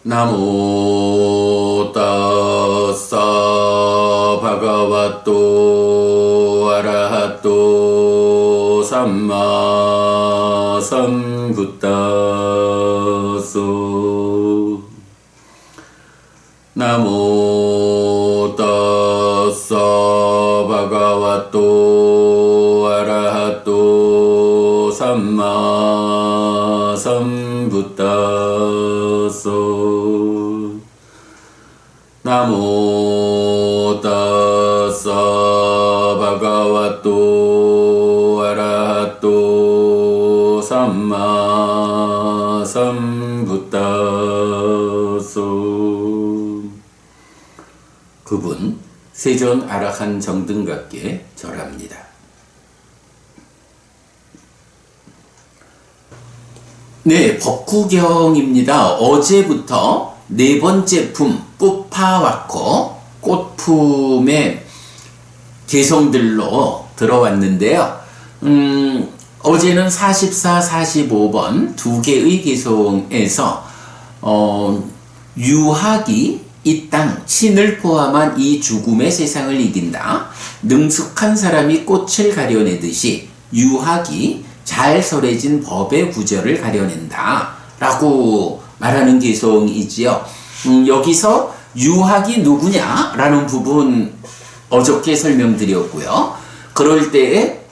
나모 따사 바가와또 아라하또 삼마 삼부타소 나모 따사 바가와또 아라하또 삼마 삼부타소 나모 따사 바가와또 아라하또 삼마 삼부타소. 그분 세존 아라한 정등각께 절합니다. 네, 법구경입니다. 어제부터 네 번째 품 뿌파와코 꽃품의 개성들로 들어왔는데요. 어제는 44, 45번 두 개의 개성에서 유학이 이 땅, 신을 포함한 이 죽음의 세상을 이긴다. 능숙한 사람이 꽃을 가려내듯이 유학이 잘 설해진 법의 구절을 가려낸다 라고 말하는 개성이지요. 여기서 유학이 누구냐 라는 부분 어저께 설명드렸고요. 그럴 때에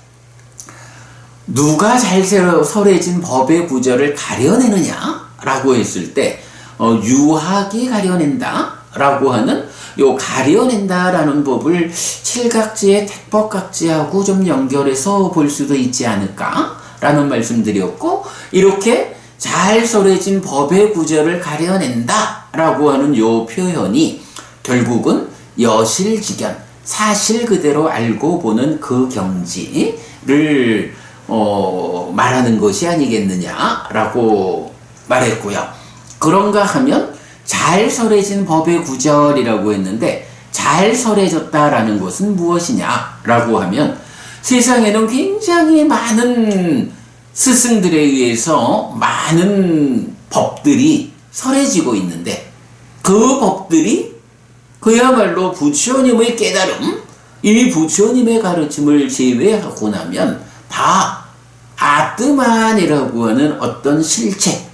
누가 잘 설해진 법의 구절을 가려내느냐 라고 했을 때 유학이 가려낸다 라고 하는 요 가려낸다 라는 법을 칠각지의 택법각지하고 좀 연결해서 볼 수도 있지 않을까 라는 말씀드렸고, 이렇게 잘 설해진 법의 구절을 가려낸다 라고 하는 요 표현이 결국은 여실직연, 사실 그대로 알고 보는 그 경지를 말하는 것이 아니겠느냐 라고 말했고요. 그런가 하면 잘 설해진 법의 구절이라고 했는데, 잘 설해졌다라는 것은 무엇이냐 라고 하면, 세상에는 굉장히 많은 스승들에 의해서 많은 법들이 설해지고 있는데, 그 법들이 그야말로 부처님의 깨달음, 이 부처님의 가르침을 제외하고 나면 다 아뜨만이라고 하는 어떤 실체,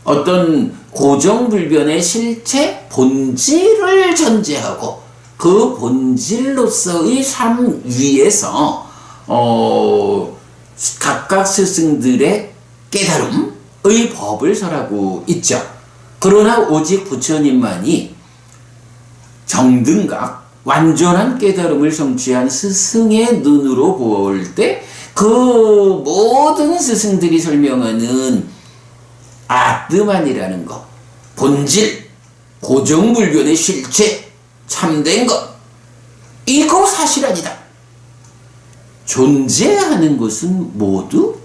어떤 고정불변의 실체, 본질을 전제하고 그 본질로서의 삶 위에서 각각 스승들의 깨달음의 법을 설하고 있죠. 그러나 오직 부처님만이 정등각, 완전한 깨달음을 성취한 스승의 눈으로 볼 때 그 모든 스승들이 설명하는 아뜨만이라는 것, 본질, 고정불변의 실체, 참된 것, 이거 사실 아니다. 존재하는 것은 모두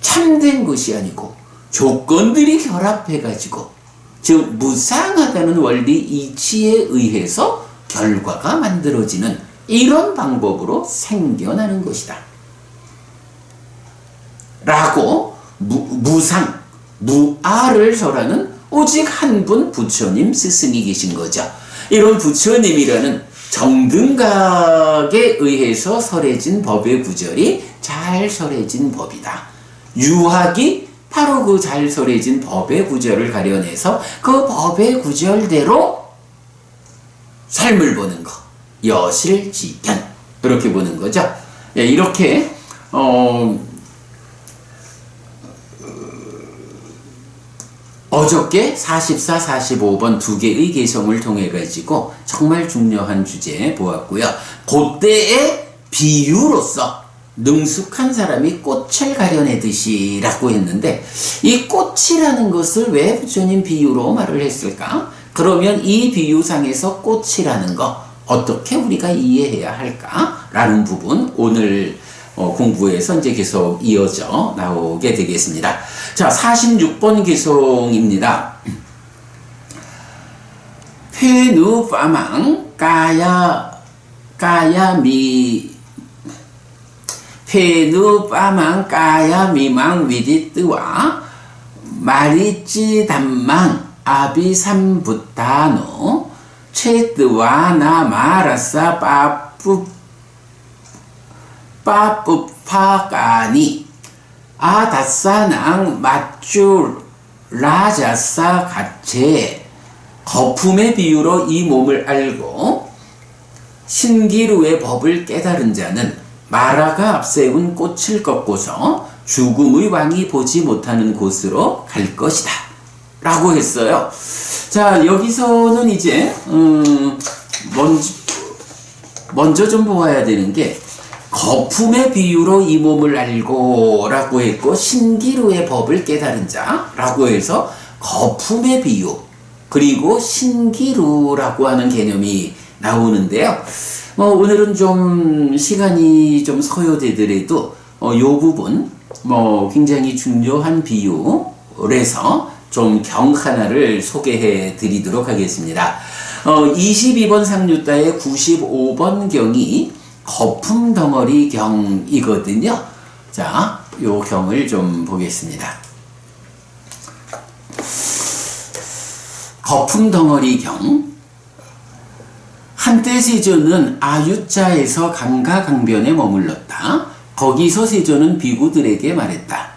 참된 것이 아니고 조건들이 결합해가지고, 즉 무상하다는 원리 이치에 의해서 결과가 만들어지는 이런 방법으로 생겨나는 것이다 라고 무상, 무아를 설하는 오직 한 분 부처님 스승이 계신 거죠. 이런 부처님이라는 정등각에 의해서 설해진 법의 구절이 잘 설해진 법이다. 유학이 바로 그 잘 설해진 법의 구절을 가려내서 그 법의 구절대로 삶을 보는 것, 여실직연, 그렇게 보는 거죠. 이렇게 어저께 44, 45번 두 개의 개성을 통해 가지고 정말 중요한 주제 보았고요. 그때의 비유로서 능숙한 사람이 꽃을 가려내듯이 라고 했는데, 이 꽃이라는 것을 왜 부처님 비유로 말을 했을까? 그러면 이 비유상에서 꽃이라는 거 어떻게 우리가 이해해야 할까? 라는 부분 오늘 공부에서 이제 계속 이어져 나오게 되겠습니다. 자, 46번 개송입니다. 회누 파망 회누 파망 까야 미망 위디뜨와 마리찌 담망 아비삼부타노 체드와나 마라사 빠뿌파가니 아다사낭 맞줄 라자사 가체. 거품의 비유로 이 몸을 알고 신기루의 법을 깨달은 자는 마라가 앞세운 꽃을 꺾고서 죽음의 왕이 보지 못하는 곳으로 갈 것이다 라고 했어요. 자, 여기서는 이제 먼저 좀 보아야 되는 게, 거품의 비유로 이 몸을 알고 라고 했고, 신기루의 법을 깨달은 자 라고 해서 거품의 비유 그리고 신기루라고 하는 개념이 나오는데요. 오늘은 좀 시간이 좀 소요되더라도 요 부분 굉장히 중요한 비유에서 좀 경 하나를 소개해 드리도록 하겠습니다. 22번 상류따의 95번 경이 거품 덩어리 경이거든요. 자, 요 경을 좀 보겠습니다. 거품 덩어리 경. 한때 세존은 아유자에서 강가 강변에 머물렀다. 거기서 세존은 비구들에게 말했다.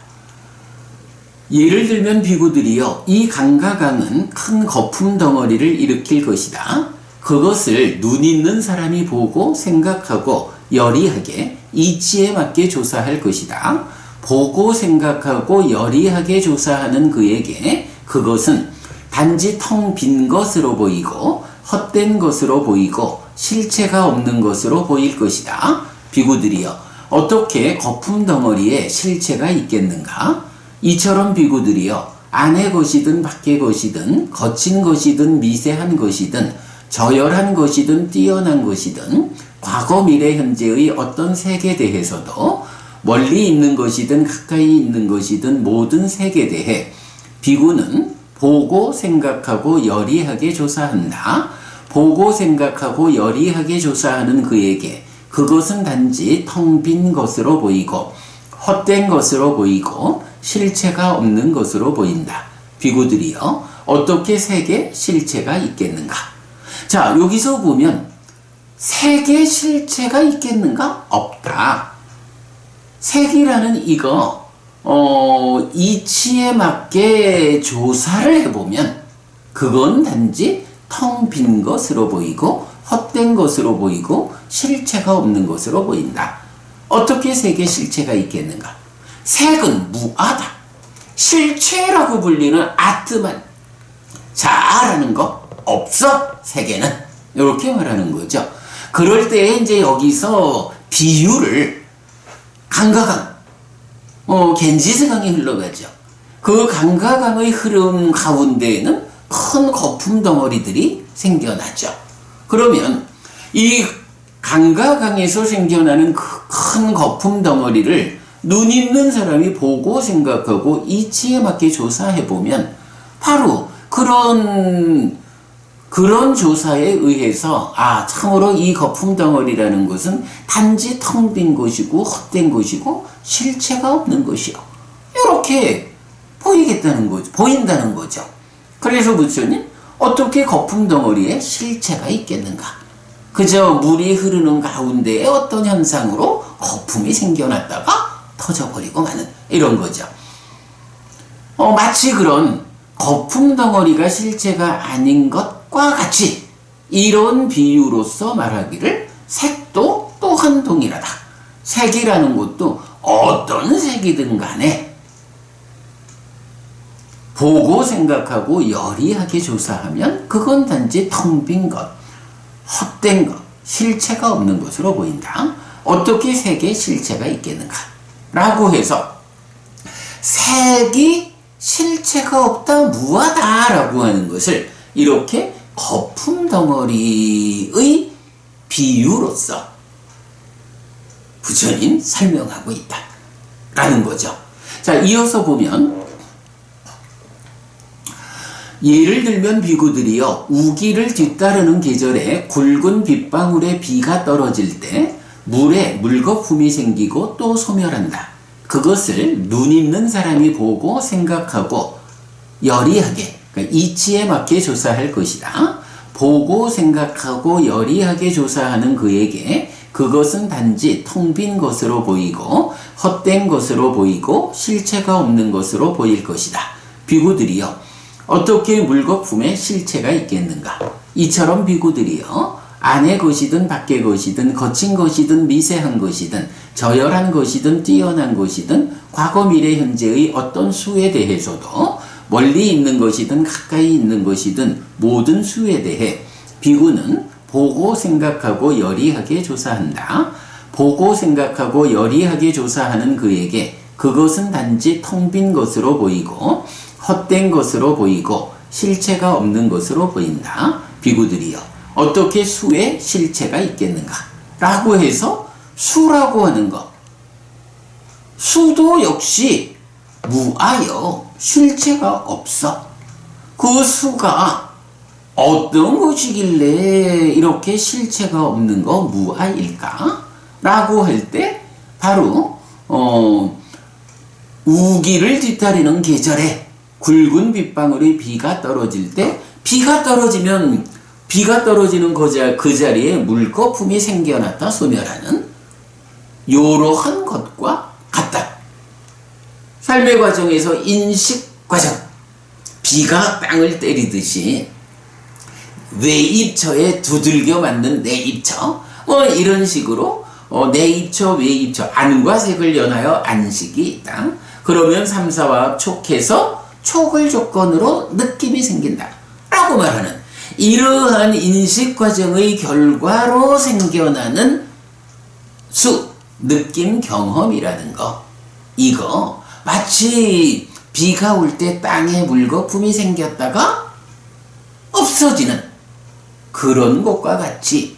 예를 들면 비구들이여, 이 강가 강은 큰 거품 덩어리를 일으킬 것이다. 그것을 눈 있는 사람이 보고 생각하고 여리하게 이치에 맞게 조사할 것이다. 보고 생각하고 여리하게 조사하는 그에게 그것은 단지 텅 빈 것으로 보이고 헛된 것으로 보이고 실체가 없는 것으로 보일 것이다. 비구들이여, 어떻게 거품 덩어리에 실체가 있겠는가? 이처럼 비구들이여, 안의 것이든 밖의 것이든 거친 것이든 미세한 것이든 저열한 것이든 뛰어난 것이든 과거 미래 현재의 어떤 색에 대해서도 멀리 있는 것이든 가까이 있는 것이든 모든 색에 대해 비구는 보고 생각하고 여리하게 조사한다. 보고 생각하고 여리하게 조사하는 그에게 그것은 단지 텅 빈 것으로 보이고 헛된 것으로 보이고 실체가 없는 것으로 보인다. 비구들이여, 어떻게 색에 실체가 있겠는가? 자, 여기서 보면 색에 실체가 있겠는가? 없다. 색이라는 이거 이치에 맞게 조사를 해보면 그건 단지 텅 빈 것으로 보이고 헛된 것으로 보이고 실체가 없는 것으로 보인다. 어떻게 색에 실체가 있겠는가? 색은 무아다. 실체라고 불리는 아트만, 자라는 거 없어, 색에는. 이렇게 말하는 거죠. 그럴 때 이제 여기서 비유를 강가강, 겐지스강이 흘러가죠. 그 강가강의 흐름 가운데에는 큰 거품 덩어리들이 생겨나죠. 그러면 이 강가강에서 생겨나는 그 큰 거품 덩어리를 눈 있는 사람이 보고 생각하고 이치에 맞게 조사해보면 바로 그런 조사에 의해서 참으로 이 거품 덩어리라는 것은 단지 텅 빈 것이고 헛된 것이고 실체가 없는 것이요, 이렇게 보인다는 거죠. 그래서 부처님, 어떻게 거품 덩어리에 실체가 있겠는가? 그저 물이 흐르는 가운데에 어떤 현상으로 거품이 생겨났다가 터져버리고 마는 이런 거죠. 마치 그런 거품 덩어리가 실체가 아닌 것과 같이 이런 비유로서 말하기를 색도 또한 동일하다. 색이라는 것도 어떤 색이든 간에 보고 생각하고 여리하게 조사하면 그건 단지 텅 빈 것, 헛된 것, 실체가 없는 것으로 보인다. 어떻게 색에 실체가 있겠는가? 라고 해서 색이 실체가 없다, 무하다 라고 하는 것을 이렇게 거품 덩어리의 비유로서 부처님 설명하고 있다 라는 거죠. 자, 이어서 보면 예를 들면 비구들이여, 우기를 뒤따르는 계절에 굵은 빗방울에 비가 떨어질 때 물에 물거품이 생기고 또 소멸한다. 그것을 눈 있는 사람이 보고 생각하고 여리하게, 그러니까 이치에 맞게 조사할 것이다. 보고 생각하고 여리하게 조사하는 그에게 그것은 단지 텅 빈 것으로 보이고 헛된 것으로 보이고 실체가 없는 것으로 보일 것이다. 비구들이여, 어떻게 물거품에 실체가 있겠는가? 이처럼 비구들이여, 안의 것이든 밖의 것이든 거친 것이든 미세한 것이든 저열한 것이든 뛰어난 것이든 과거 미래 현재의 어떤 수에 대해서도 멀리 있는 것이든 가까이 있는 것이든 모든 수에 대해 비구는 보고 생각하고 여리하게 조사한다. 보고 생각하고 여리하게 조사하는 그에게 그것은 단지 텅 빈 것으로 보이고 헛된 것으로 보이고 실체가 없는 것으로 보인다. 비구들이여, 어떻게 수에 실체가 있겠는가? 라고 해서 수라고 하는 것, 수도 역시 무아여, 실체가 없어. 그 수가 어떤 것이길래 이렇게 실체가 없는 거 무아일까? 라고 할 때 바로 우기를 뒤따르는 계절에 굵은 빗방울의 비가 떨어질 때, 비가 떨어지면 비가 떨어지는 그 자리에 물거품이 생겨났다 소멸하는 이러한 것과 같다. 삶의 과정에서 인식 과정, 비가 땅을 때리듯이 외입처에 두들겨 맞는 내입처, 이런 식으로 내입처, 외입처, 안과 색을 연하여 안식이 있다. 그러면 삼사화합 촉해서 촉을 조건으로 느낌이 생긴다 라고 말하는 이러한 인식 과정의 결과로 생겨나는 수, 느낌 경험이라는 거, 이거 마치 비가 올 때 땅에 물거품이 생겼다가 없어지는 그런 것과 같이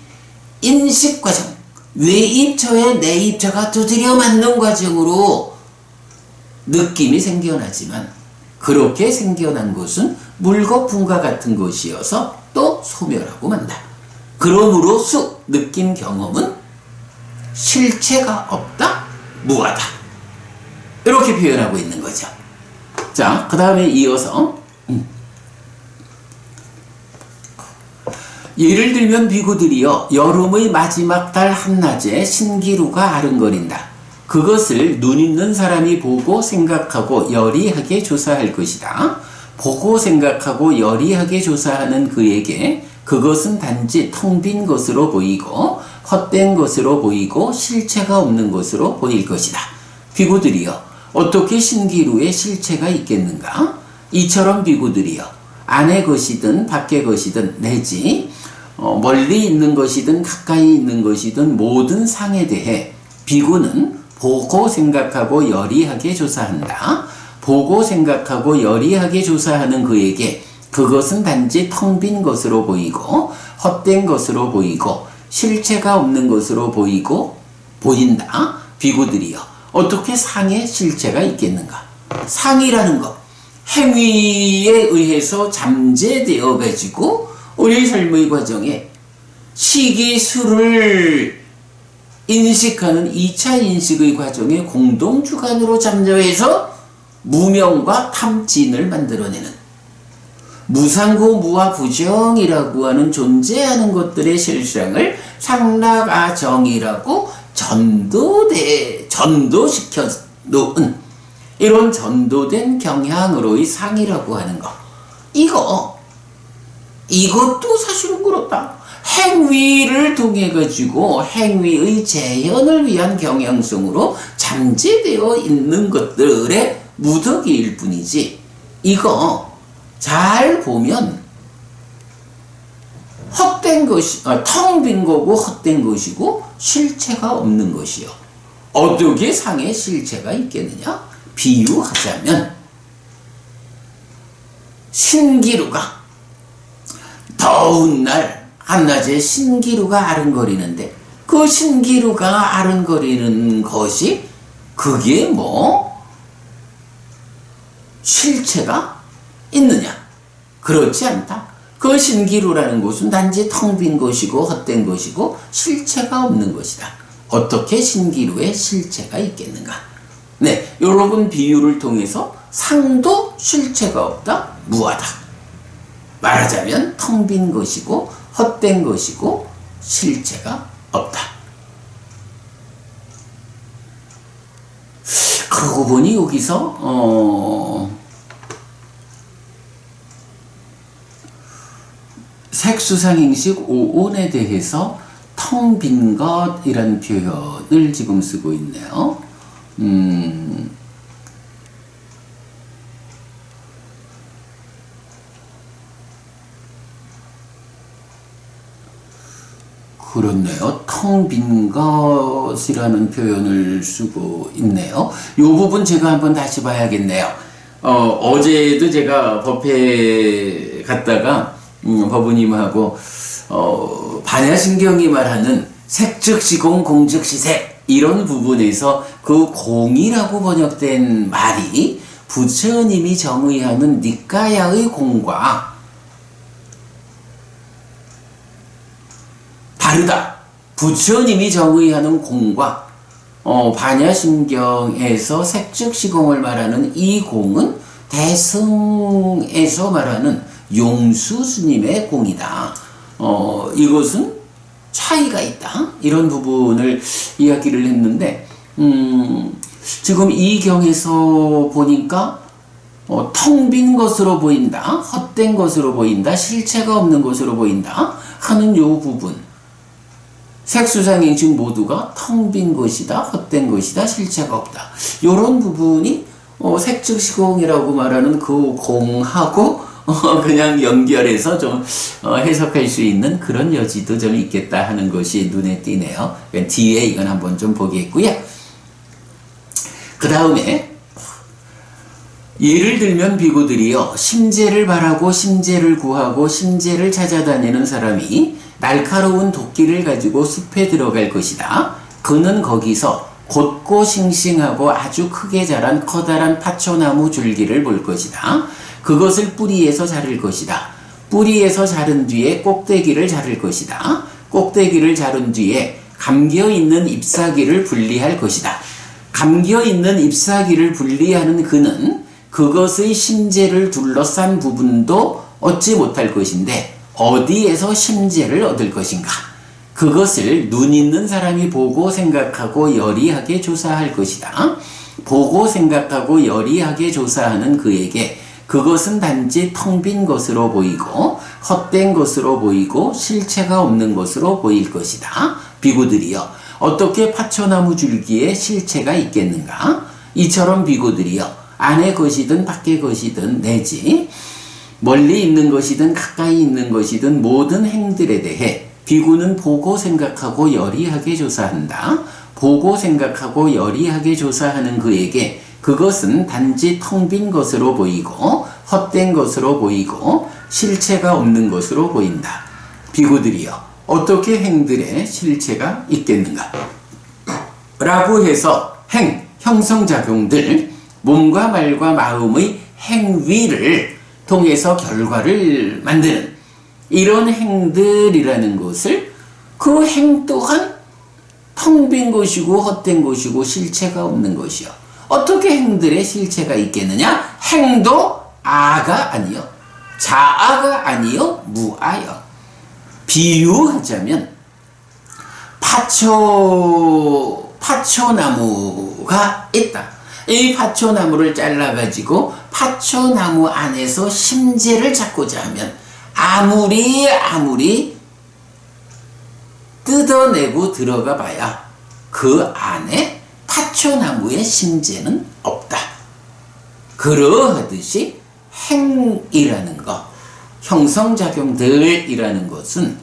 인식 과정, 외입처에 내입처가 두드려 맞는 과정으로 느낌이 생겨나지만 그렇게 생겨난 것은 물거품과 같은 것이어서 또 소멸하고 만다. 그러므로 수, 느낌 경험은 실체가 없다, 무하다. 이렇게 표현하고 있는 거죠. 자, 그 다음에 이어서 예를 들면 비구들이여, 여름의 마지막 달 한낮에 신기루가 아른거린다. 그것을 눈 있는 사람이 보고 생각하고 여리하게 조사할 것이다. 보고 생각하고 여리하게 조사하는 그에게 그것은 단지 텅 빈 것으로 보이고 헛된 것으로 보이고 실체가 없는 것으로 보일 것이다. 비구들이여, 어떻게 신기루에 실체가 있겠는가? 이처럼 비구들이여, 안의 것이든 밖의 것이든 내지 멀리 있는 것이든 가까이 있는 것이든 모든 상에 대해 비구는 보고 생각하고 여리하게 조사한다. 보고 생각하고 여리하게 조사하는 그에게 그것은 단지 텅 빈 것으로 보이고 헛된 것으로 보이고 실체가 없는 것으로 보인다. 비구들이여, 어떻게 상에 실체가 있겠는가? 상이라는 것, 행위에 의해서 잠재되어 가지고 우리 삶의 과정에 시기수를 인식하는 2차 인식의 과정에 공동주관으로 잠재해서 무명과 탐진을 만들어내는 무상고 무아부정이라고 하는 존재하는 것들의 실상을 상락아정이라고 전도시켜 놓은 이런 전도된 경향으로의 상이라고 하는 것, 이것도 사실은 그렇다. 행위를 통해 가지고 행위의 재현을 위한 경향성으로 잠재되어 있는 것들의 무더기일 뿐이지, 이거 잘 보면 헛된 것이, 텅 빈 거고 헛된 것이고 실체가 없는 것이요. 어떻게 상에 실체가 있겠느냐? 비유하자면 신기루가 더운 날 한낮에 신기루가 아른거리는데 그 신기루가 아른거리는 것이 그게 뭐 실체가 있느냐? 그렇지 않다. 그 신기루라는 것은 단지 텅 빈 것이고 헛된 것이고 실체가 없는 것이다. 어떻게 신기루에 실체가 있겠는가? 네, 여러분 비유를 통해서 상도 실체가 없다, 무하다. 말하자면 텅 빈 것이고 헛된 것이고 실체가 없다. 그러고 보니 여기서 색수상행식 5온에 대해서 텅 빈 것이라는 표현을 지금 쓰고 있네요. 그렇네요. 텅 빈 것이라는 표현을 쓰고 있네요. 이 부분 제가 한번 다시 봐야겠네요. 어제도 제가 법회 갔다가 법우님하고 반야신경이 말하는 색즉시공 공즉시색 이런 부분에서 그 공이라고 번역된 말이 부처님이 정의하는 니까야의 공과 다르다. 부처님이 정의하는 공과 반야신경에서 색즉시공을 말하는 이 공은 대승에서 말하는 용수 스님의 공이다. 이것은 차이가 있다. 이런 부분을 이야기를 했는데 지금 이 경에서 보니까 텅 빈 것으로 보인다, 헛된 것으로 보인다, 실체가 없는 것으로 보인다 하는 요 부분, 색수상행식 모두가 텅 빈 것이다, 헛된 것이다, 실체가 없다. 요런 부분이 색즉시공이라고 말하는 그 공하고 그냥 연결해서 좀 해석할 수 있는 그런 여지도 좀 있겠다 하는 것이 눈에 띄네요. 뒤에 이건 한번 좀 보겠고요. 그 다음에 예를 들면 비구들이요, 심재를 바라고 심재를 구하고 심재를 찾아다니는 사람이 날카로운 도끼를 가지고 숲에 들어갈 것이다. 그는 거기서 곧고 싱싱하고 아주 크게 자란 커다란 파초나무 줄기를 볼 것이다. 그것을 뿌리에서 자를 것이다. 뿌리에서 자른 뒤에 꼭대기를 자를 것이다. 꼭대기를 자른 뒤에 감겨있는 잎사귀를 분리할 것이다. 감겨있는 잎사귀를 분리하는 그는 그것의 심재를 둘러싼 부분도 얻지 못할 것인데 어디에서 심재를 얻을 것인가? 그것을 눈 있는 사람이 보고 생각하고 여리하게 조사할 것이다. 보고 생각하고 여리하게 조사하는 그에게 그것은 단지 텅 빈 것으로 보이고 헛된 것으로 보이고 실체가 없는 것으로 보일 것이다. 비구들이여, 어떻게 파초나무 줄기에 실체가 있겠는가? 이처럼 비구들이여, 안의 것이든 밖의 것이든 내지 멀리 있는 것이든 가까이 있는 것이든 모든 행들에 대해 비구는 보고 생각하고 여리하게 조사한다. 보고 생각하고 여리하게 조사하는 그에게 그것은 단지 텅 빈 것으로 보이고 헛된 것으로 보이고 실체가 없는 것으로 보인다. 비구들이여, 어떻게 행들에 실체가 있겠는가? 라고 해서 행, 형성작용들, 몸과 말과 마음의 행위를 통해서 결과를 만드는 이런 행들이라는 것을, 그 행 또한 텅 빈 것이고 헛된 것이고 실체가 없는 것이요. 어떻게 행들에 실체가 있겠느냐? 행도 아가 아니요, 자아가 아니요, 무아요. 비유하자면 파초나무가 있다. 이 파초나무를 잘라가지고 파초나무 안에서 심재를 찾고자 하면 아무리 뜯어내고 들어가 봐야 그 안에 파초나무의 심재는 없다. 그러하듯이 행이라는 것, 형성작용들이라는 것은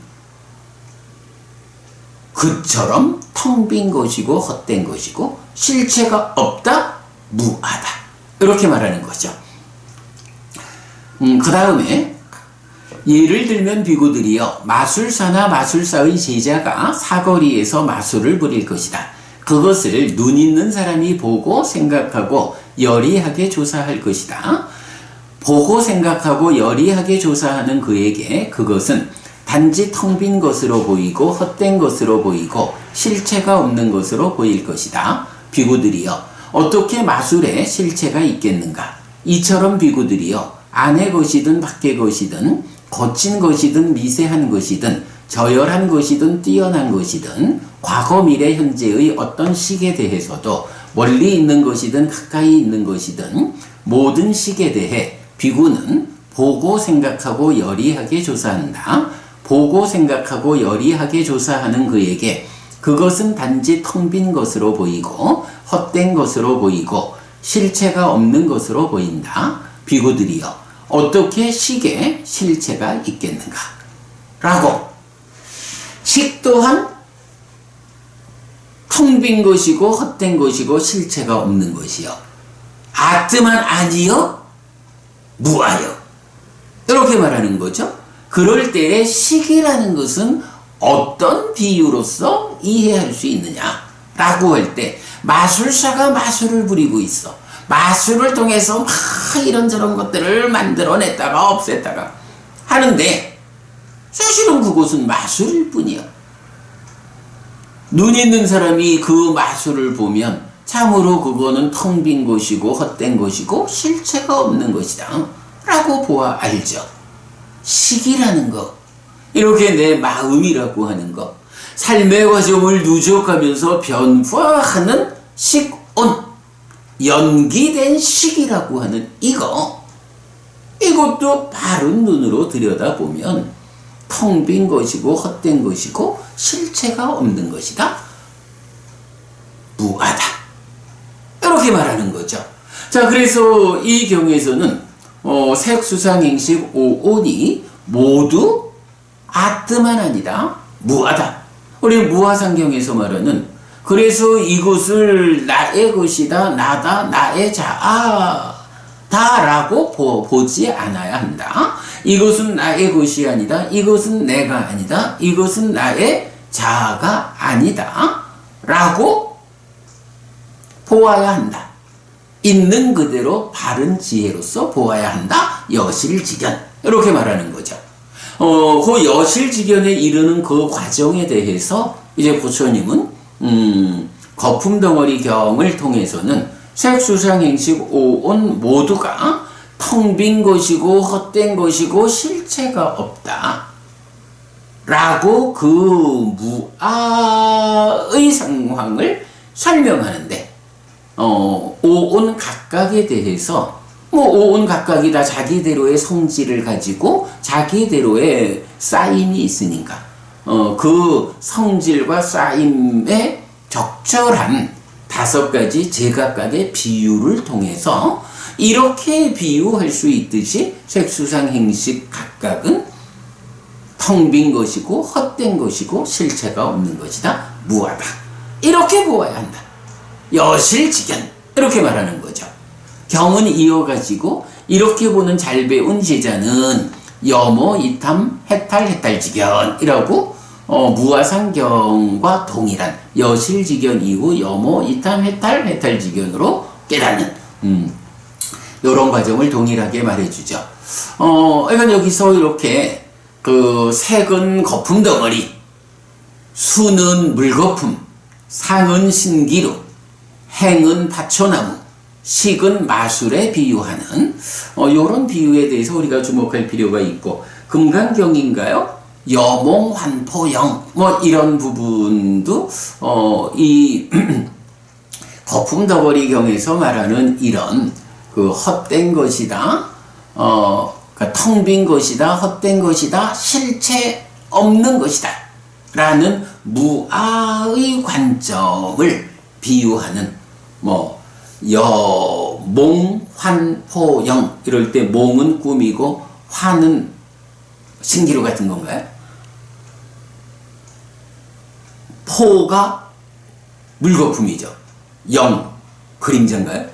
그처럼 텅 빈 것이고 헛된 것이고 실체가 없다, 무하다, 이렇게 말하는 거죠. 그 다음에 예를 들면 비구들이여, 마술사나 마술사의 제자가 사거리에서 마술을 부릴 것이다. 그것을 눈 있는 사람이 보고 생각하고 여리하게 조사할 것이다. 보고 생각하고 여리하게 조사하는 그에게 그것은 단지 텅 빈 것으로 보이고 헛된 것으로 보이고 실체가 없는 것으로 보일 것이다. 비구들이여, 어떻게 마술에 실체가 있겠는가? 이처럼 비구들이요, 안의 것이든 밖의 것이든 거친 것이든 미세한 것이든 저열한 것이든 뛰어난 것이든 과거 미래 현재의 어떤 식에 대해서도 멀리 있는 것이든 가까이 있는 것이든 모든 식에 대해 비구는 보고 생각하고 여리하게 조사한다. 보고 생각하고 여리하게 조사하는 그에게 그것은 단지 텅 빈 것으로 보이고 헛된 것으로 보이고 실체가 없는 것으로 보인다. 비구들이여, 어떻게 식에 실체가 있겠는가? 라고. 식 또한 텅 빈 것이고 헛된 것이고 실체가 없는 것이요, 아트만 아니요 무아요, 이렇게 말하는 거죠. 그럴 때의 식이라는 것은 어떤 비유로서 이해할 수 있느냐 라고 할 때, 마술사가 마술을 부리고 있어. 마술을 통해서 막 이런저런 것들을 만들어냈다가 없앴다가 하는데 사실은 그것은 마술일 뿐이야. 눈 있는 사람이 그 마술을 보면 참으로 그거는 텅 빈 것이고 헛된 것이고 실체가 없는 것이다 라고 보아 알죠. 식이라는 거, 이렇게 내 마음이라고 하는 거, 삶의 과정을 누적하면서 변화하는 식온, 연기된 식이라고 하는 이것도 바른 눈으로 들여다보면 텅 빈 것이고 헛된 것이고 실체가 없는 것이다, 무아다, 이렇게 말하는 거죠. 자, 그래서 이 경우에서는 색수상행식 오온이 모두 아트만 아니다, 무아다. 우리 무아상경에서 말하는, 그래서 이것을 나의 것이다, 나다, 나의 자아다 라고 보지 않아야 한다. 이것은 나의 것이 아니다, 이것은 내가 아니다, 이것은 나의 자아가 아니다 라고 보아야 한다. 있는 그대로 바른 지혜로서 보아야 한다. 여실직연, 이렇게 말하는 거죠. 그 여실직연에 이르는 그 과정에 대해서 이제 부처님은 거품덩어리 경을 통해서는 색수상행식 오온 모두가 텅 빈 것이고 헛된 것이고 실체가 없다 라고 그 무아의 상황을 설명하는데, 오온 각각에 대해서 오온 각각이 다 자기대로의 성질을 가지고 자기대로의 쌓임이 있으니까 그 성질과 쌓임에 적절한 5가지 제각각의 비유를 통해서 이렇게 비유할 수 있듯이 색수상행식 각각은 텅 빈 것이고 헛된 것이고 실체가 없는 것이다, 무아다, 이렇게 보아야 한다. 여실직연, 이렇게 말하는 거죠. 경은 이어가지고 이렇게 보는 잘 배운 제자는 여모 이탐 해탈 해탈직연이라고 무아상경과 동일한 여실직연 이후 여모 이탐 해탈 해탈직연으로 깨닫는 이런 과정을 동일하게 말해주죠. 그러니까 여기서 이렇게 그 색은 거품 덩어리, 수는 물거품, 상은 신기루, 행은 파초나무, 식은 마술에 비유하는 이런 비유에 대해서 우리가 주목할 필요가 있고, 금강경인가요? 여몽환포영 이런 부분도 이 거품덩어리 경에서 말하는 이런 그 헛된 것이다, 그러니까 텅 빈 것이다, 헛된 것이다, 실체 없는 것이다 라는 무아의 관점을 비유하는 여몽환포영, 이럴 때 몽은 꿈이고 환은 신기루 같은 건가요? 포가 물거품이죠. 영 그림자인가요?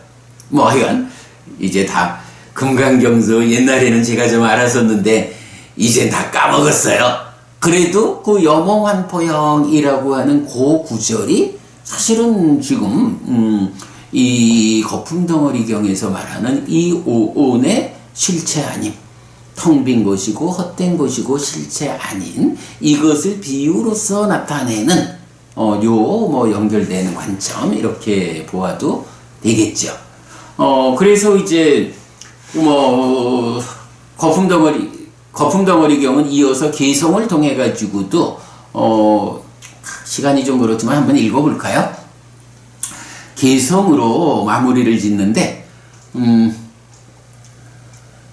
하여간 이제 다 금강경서 옛날에는 제가 좀 알았었는데 이젠 다 까먹었어요. 그래도 그 여몽환포영이라고 하는 그 구절이 사실은 지금 이 거품덩어리경에서 말하는 이 오온의 실체 아님, 텅 빈 것이고 헛된 것이고 실체 아닌 이것을 비유로서 나타내는 연결되는 관점, 이렇게 보아도 되겠죠. 그래서 이제 뭐 거품덩어리 경은 이어서 개성을 통해 가지고도 시간이 좀 그렇지만 한번 읽어볼까요? 개성으로 마무리를 짓는데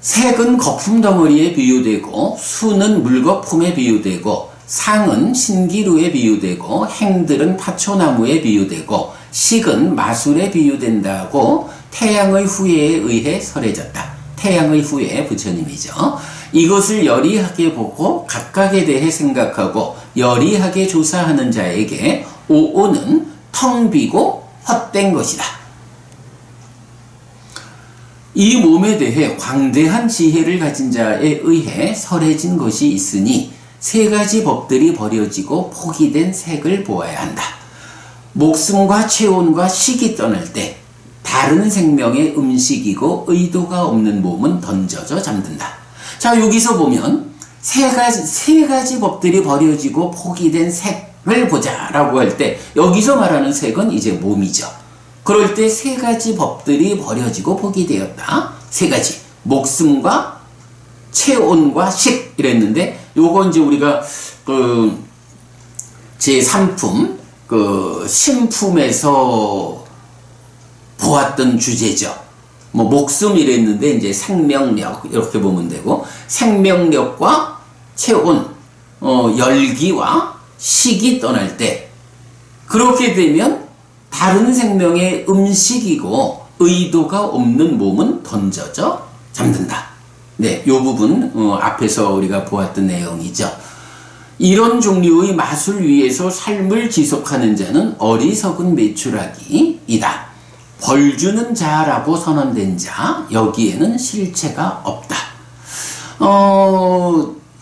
색은 거품덩어리에 비유되고 수는 물거품에 비유되고 상은 신기루에 비유되고 행들은 파초나무에 비유되고 식은 마술에 비유된다고 태양의 후예에 의해 설해졌다. 태양의 후예 부처님이죠. 이것을 여리하게 보고 각각에 대해 생각하고 여리하게 조사하는 자에게 오오는 텅 비고 헛된 것이다. 이 몸에 대해 광대한 지혜를 가진 자에 의해 설해진 것이 있으니 세 가지 법들이 버려지고 포기된 색을 보아야 한다. 목숨과 체온과 식이 떠날 때 다른 생명의 음식이고 의도가 없는 몸은 던져져 잠든다. 자, 여기서 보면 세 가지 법들이 버려지고 포기된 색을 보자라고 할 때 여기서 말하는 색은 이제 몸이죠. 그럴 때 세 가지 법들이 버려지고 포기되었다. 세 가지. 목숨과 체온과 식 이랬는데 요거 이제 우리가 제3품 신품에서 보았던 주제죠. 뭐 목숨 이랬는데 이제 생명력 이렇게 보면 되고 생명력과 체온, 열기와 식이 떠날 때 그렇게 되면 다른 생명의 음식이고 의도가 없는 몸은 던져져 잠든다. 네, 요 부분 앞에서 우리가 보았던 내용이죠. 이런 종류의 마술 위에서 삶을 지속하는 자는 어리석은 메추라기이다. 벌주는 자라고 선언된 자, 여기에는 실체가 없다.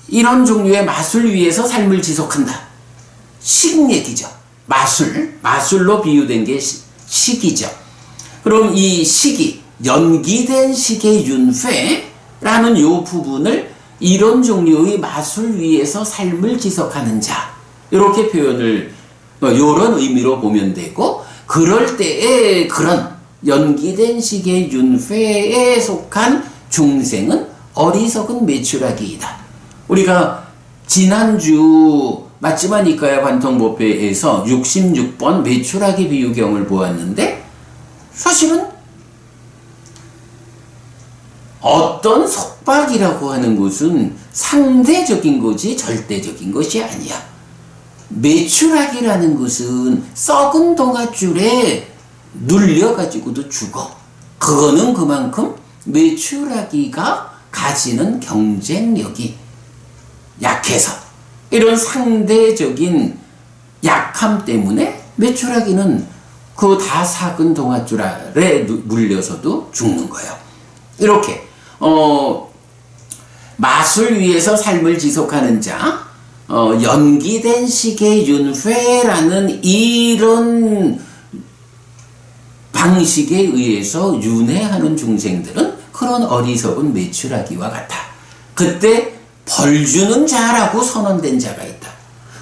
이런 종류의 마술 위에서 삶을 지속한다. 식 얘기죠. 마술로 비유된 게 식이죠. 그럼 이 식이, 연기된 식의 윤회라는 요 부분을 이런 종류의 마술 위에서 삶을 지속하는 자, 이렇게 표현을, 요런 의미로 보면 되고, 그럴 때에 그런 연기된 식의 윤회에 속한 중생은 어리석은 메추라기이다. 우리가 지난주 맞지만 이까야 관통법회에서 66번 메추라기 비유경을 보았는데 사실은 어떤 속박이라고 하는 것은 상대적인 거지 절대적인 것이 아니야. 메추라기라는 것은 썩은 동아줄에 눌려가지고도 죽어. 그거는 그만큼 메추라기가 가지는 경쟁력이 약해서 이런 상대적인 약함 때문에 메추라기는 그 다 삭은 동아줄에 물려서도 죽는 거예요. 이렇게 마술 위에서 삶을 지속하는 자, 연기된 식의 윤회라는 이런 방식에 의해서 윤회하는 중생들은 그런 어리석은 메추라기와 같아. 그때 벌주는 자라고 선언된 자가 있다.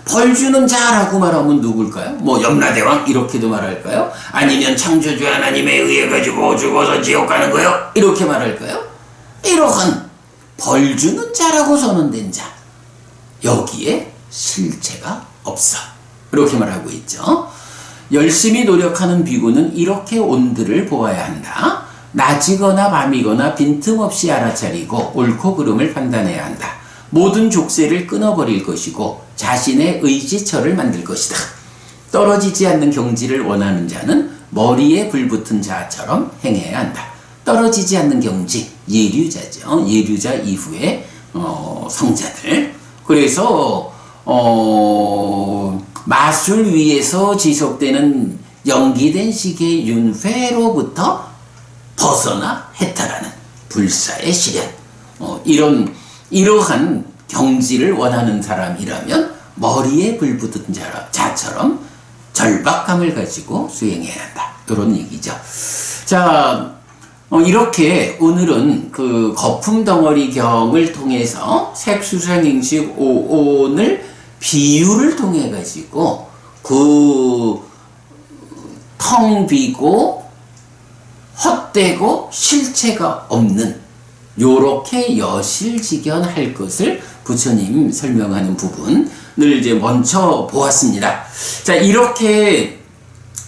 벌주는 자라고 말하면 누굴까요? 뭐 염라대왕 이렇게도 말할까요? 아니면 창조주 하나님에 의해 가지고 죽어서 지옥 가는 거요? 이렇게 말할까요? 이러한 벌주는 자라고 선언된 자, 여기에 실체가 없어. 이렇게 말하고 있죠. 열심히 노력하는 비구는 이렇게 온들을 보아야 한다. 낮이거나 밤이거나 빈틈없이 알아차리고 옳고 그름을 판단해야 한다. 모든 족쇄를 끊어버릴 것이고 자신의 의지처를 만들 것이다. 떨어지지 않는 경지를 원하는 자는 머리에 불붙은 자처럼 행해야 한다. 떨어지지 않는 경지, 예류자죠. 예류자 이후에 성자들. 그래서 마술 위에서 지속되는 연기된 식의 윤회로부터 벗어나 해탈하는 불사의 시련, 이러한 경지를 원하는 사람이라면 머리에 불붙은 자처럼 절박함을 가지고 수행해야 한다. 이런 얘기죠. 자, 이렇게 오늘은 그 거품덩어리 경을 통해서 색수상행식 오온을 비유를 통해 가지고 그 텅 비고 헛되고 실체가 없는 요렇게 여실직연할 것을 부처님 설명하는 부분을 이제 먼저 보았습니다. 자, 이렇게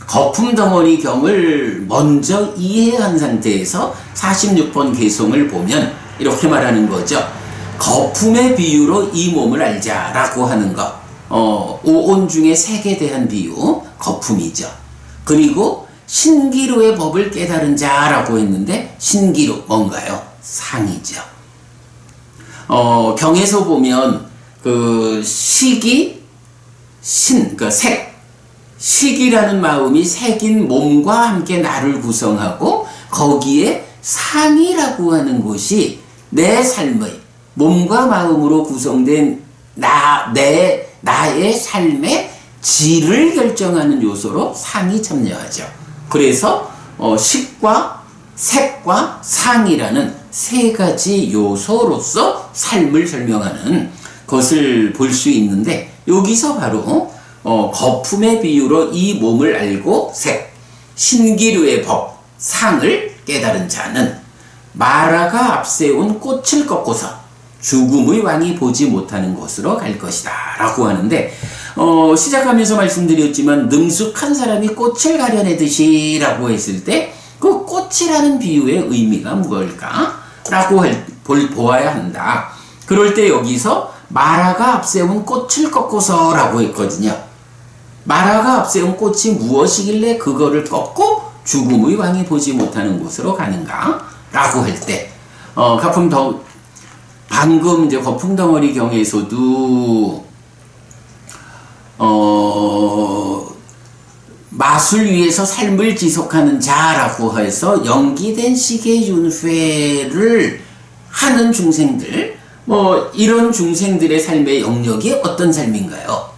거품덩어리 경을 먼저 이해한 상태에서 46번 개송을 보면 이렇게 말하는 거죠. 거품의 비유로 이 몸을 알자라고 하는 것. 오온 중에 색에 대한 비유, 거품이죠. 그리고 신기루의 법을 깨달은 자라고 했는데, 신기루 뭔가요? 상이죠. 경에서 보면 그 식이 신, 그 색, 식이라는 마음이 색인 몸과 함께 나를 구성하고, 거기에 상이라고 하는 것이 내 삶의 몸과 마음으로 구성된 나의 삶의 질을 결정하는 요소로 상이 참여하죠. 그래서 식과 색과 상이라는 세 가지 요소로서 삶을 설명하는 것을 볼 수 있는데, 여기서 바로 거품의 비유로 이 몸을 알고 색, 신기류의 법, 상을 깨달은 자는 마라가 앞세운 꽃을 꺾고서 죽음의 왕이 보지 못하는 곳으로 갈 것이다 라고 하는데, 시작하면서 말씀드렸지만 능숙한 사람이 꽃을 가려내듯이 라고 했을 때 그 꽃이라는 비유의 의미가 무엇일까? 라고 보아야 한다. 그럴 때 여기서 마라가 앞세운 꽃을 꺾고서 라고 했거든요. 마라가 앞세운 꽃이 무엇이길래 그거를 꺾고 죽음의 왕이 보지 못하는 곳으로 가는가? 라고 할 때, 방금 이제 거품덩어리 경에서도, 마술 위에서 삶을 지속하는 자라고 해서 연기된 시계 윤회를 하는 중생들, 이런 중생들의 삶의 영역이 어떤 삶인가요?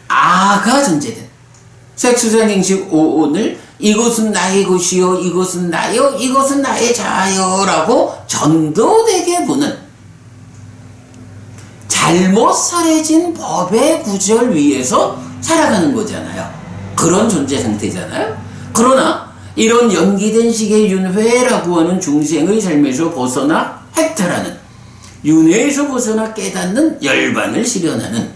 아가 존재된 색수상행식 오온을 이것은 나의 것이요, 이것은 나요, 이것은 나의 자요 라고 전도되게 보는, 잘못 설해진 법의 구절 위에서 살아가는 거잖아요. 그런 존재 상태잖아요. 그러나 이런 연기된 식의 윤회라고 하는 중생의 삶에서 벗어나 해탈하는, 윤회에서 벗어나 깨닫는 열반을 실현하는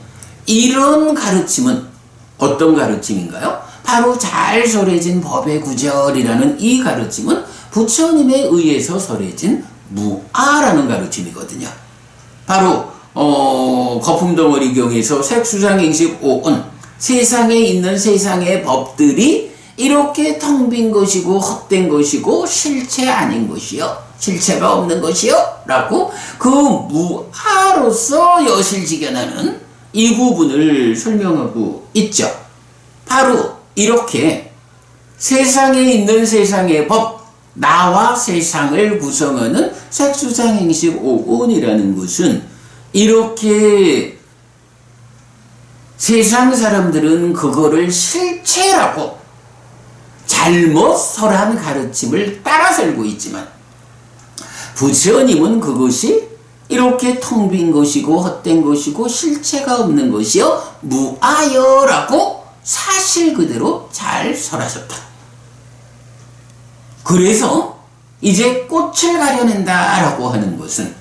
이런 가르침은 어떤 가르침인가요? 바로 잘 설해진 법의 구절이라는 이 가르침은 부처님에 의해서 설해진 무아라는 가르침이거든요. 바로 거품덩어리 경에서 색수상행식 오온, 세상에 있는 세상의 법들이 이렇게 텅 빈 것이고 헛된 것이고 실체 아닌 것이요, 실체가 없는 것이요 라고 그 무아로서 여실직연하는 이 부분을 설명하고 있죠. 바로 이렇게 세상에 있는 세상의 법, 나와 세상을 구성하는 색수상행식 오온이라는 것은, 이렇게 세상 사람들은 그거를 실체라고 잘못 설한 가르침을 따라 살고 있지만, 부처님은 그것이 이렇게 텅 빈 것이고 헛된 것이고 실체가 없는 것이요 무아여라고 사실 그대로 잘 설하셨다. 그래서 이제 꽃을 가려낸다라고 하는 것은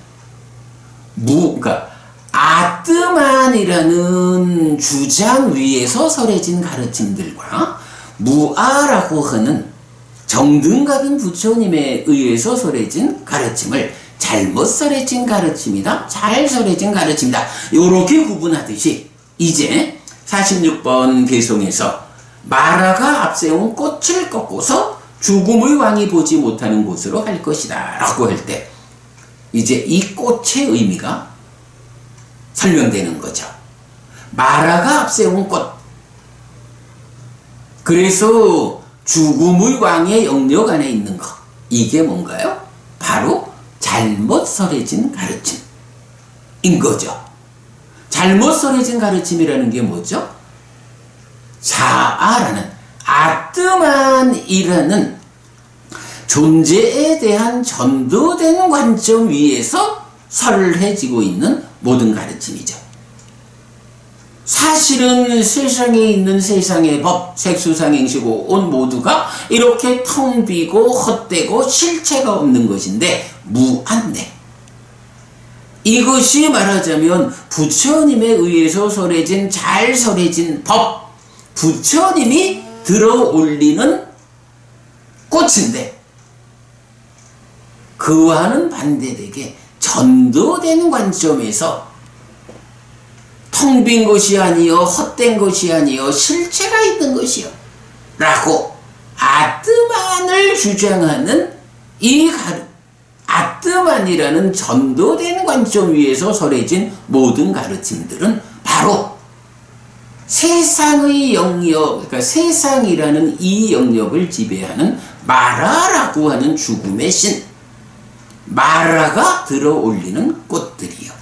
그러니까 아뜨만이라는 주장 위에서 설해진 가르침들과 무아라고 하는 정등각인 부처님에 의해서 설해진 가르침을 잘못 설해진 가르침이다, 잘 설해진 가르침이다, 요렇게 구분하듯이 이제 46번 개송에서 마라가 앞세운 꽃을 꺾고서 죽음의 왕이 보지 못하는 곳으로 갈 것이다 라고 할 때, 이제 이 꽃의 의미가 설명되는 거죠. 마라가 앞세운 꽃. 그래서 죽음의 왕의 영역 안에 있는 것. 이게 뭔가요? 바로 잘못 설해진 가르침인 거죠. 잘못 설해진 가르침이라는 게 뭐죠? 자아라는, 아뜨만이라는 존재에 대한 전도된 관점 위에서 설해지고 있는 모든 가르침이죠. 사실은 세상에 있는 세상의 법, 색수상행시고 온 모두가 이렇게 텅 비고 헛되고 실체가 없는 것인데 무한대. 이것이 말하자면 부처님에 의해서 설해진 잘 설해진 법, 부처님이 들어올리는 꽃인데 그와는 반대되게 전도된 관점에서 텅 빈 것이 아니요 헛된 것이 아니요 실체가 있는 것이요 라고 아뜨만을 주장하는 이 아뜨만이라는 전도된 관점 위에서 설해진 모든 가르침들은 바로 세상의 영역, 그러니까 세상이라는 이 영역을 지배하는 마라라고 하는 죽음의 신, 마라가 들어올리는 꽃들이요.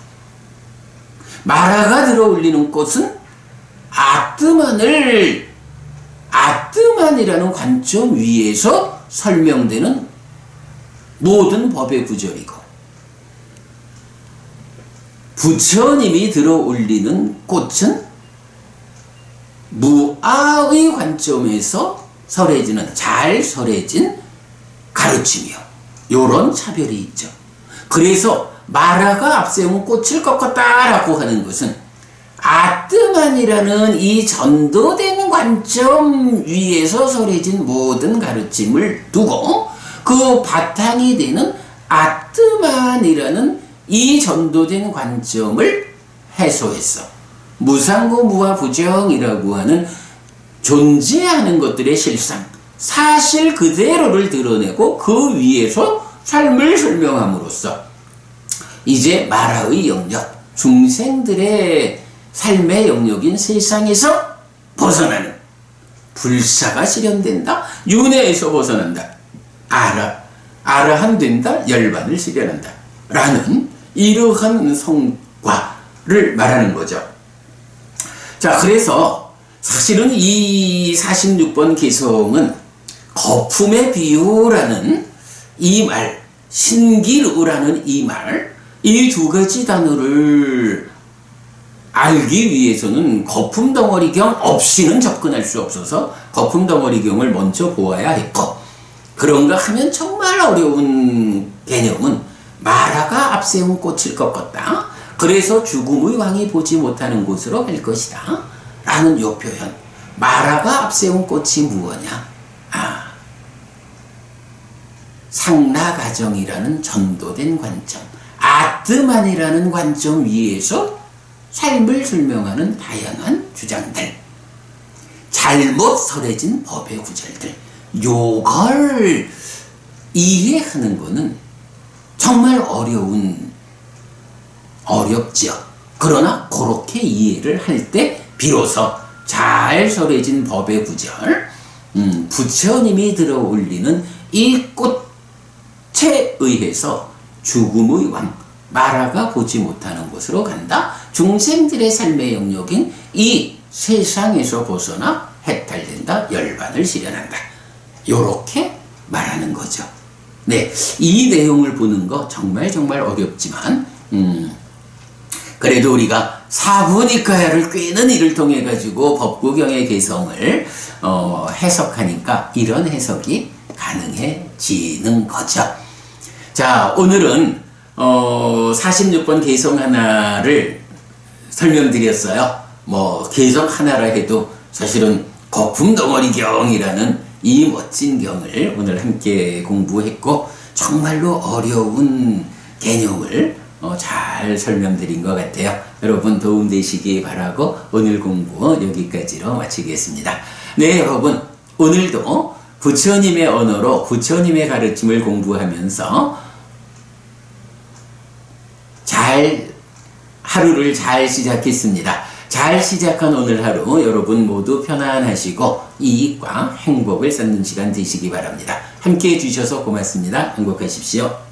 마라가 들어올리는 꽃은 아뜨만이라는 관점 위에서 설명되는 모든 법의 구절이고, 부처님이 들어올리는 꽃은 무아의 관점에서 설해지는 잘 설해진 가르침이요. 요런 차별이 있죠. 그래서 마라가 앞세운 꽃을 꺾었다라고 하는 것은 아뜨만이라는 이 전도된 관점 위에서 설해진 모든 가르침을 두고 그 바탕이 되는 아뜨만이라는 이 전도된 관점을 해소했어. 무상고 무아부정이라고 하는 존재하는 것들의 실상, 사실 그대로를 드러내고 그 위에서 삶을 설명함으로써 이제 마라의 영역, 중생들의 삶의 영역인 세상에서 벗어나는 불사가 실현된다. 윤회에서 벗어난다. 아라한 된다. 열반을 실현한다. 라는 이러한 성과를 말하는 거죠. 자, 그래서 사실은 이 46번 개성은 거품의 비유라는 이 말, 신기루라는 이 말, 이 두 가지 단어를 알기 위해서는 거품덩어리경 없이는 접근할 수 없어서 거품덩어리경을 먼저 보아야 했고, 그런가 하면 정말 어려운 개념은 마라가 앞세운 꽃을 꺾었다. 그래서 죽음의 왕이 보지 못하는 곳으로 갈 것이다. 라는 요 표현. 마라가 앞세운 꽃이 무엇냐? 상라가정이라는 전도된 관점, 아뜨만이라는 관점 위에서 삶을 설명하는 다양한 주장들, 잘못 설해진 법의 구절들, 요걸 이해하는 거는 정말 어렵죠. 그러나 그렇게 이해를 할 때 비로소 잘 설해진 법의 구절, 부처님이 들어올리는 이 꽃에 의해서 죽음의 왕 마라가 보지 못하는 곳으로 간다. 중생들의 삶의 영역인 이 세상에서 벗어나 해탈된다. 열반을 실현한다. 요렇게 말하는 거죠. 네, 이 내용을 보는 거 정말 어렵지만 그래도 우리가 사부니까야를 꿰는 이를 통해 가지고 법구경의 개성을 해석하니까 이런 해석이 가능해지는 거죠. 자, 오늘은 46번 개성 하나를 설명드렸어요. 뭐 개성 하나라 해도 사실은 거품덩어리경이라는 이 멋진 경을 오늘 함께 공부했고, 정말로 어려운 개념을 잘 설명드린 것 같아요. 여러분 도움되시기 바라고 오늘 공부 여기까지로 마치겠습니다. 네, 여러분 오늘도 부처님의 언어로 부처님의 가르침을 공부하면서 하루를 잘 시작했습니다. 잘 시작한 오늘 하루 여러분 모두 편안하시고 이익과 행복을 쌓는 시간 되시기 바랍니다. 함께 해주셔서 고맙습니다. 행복하십시오.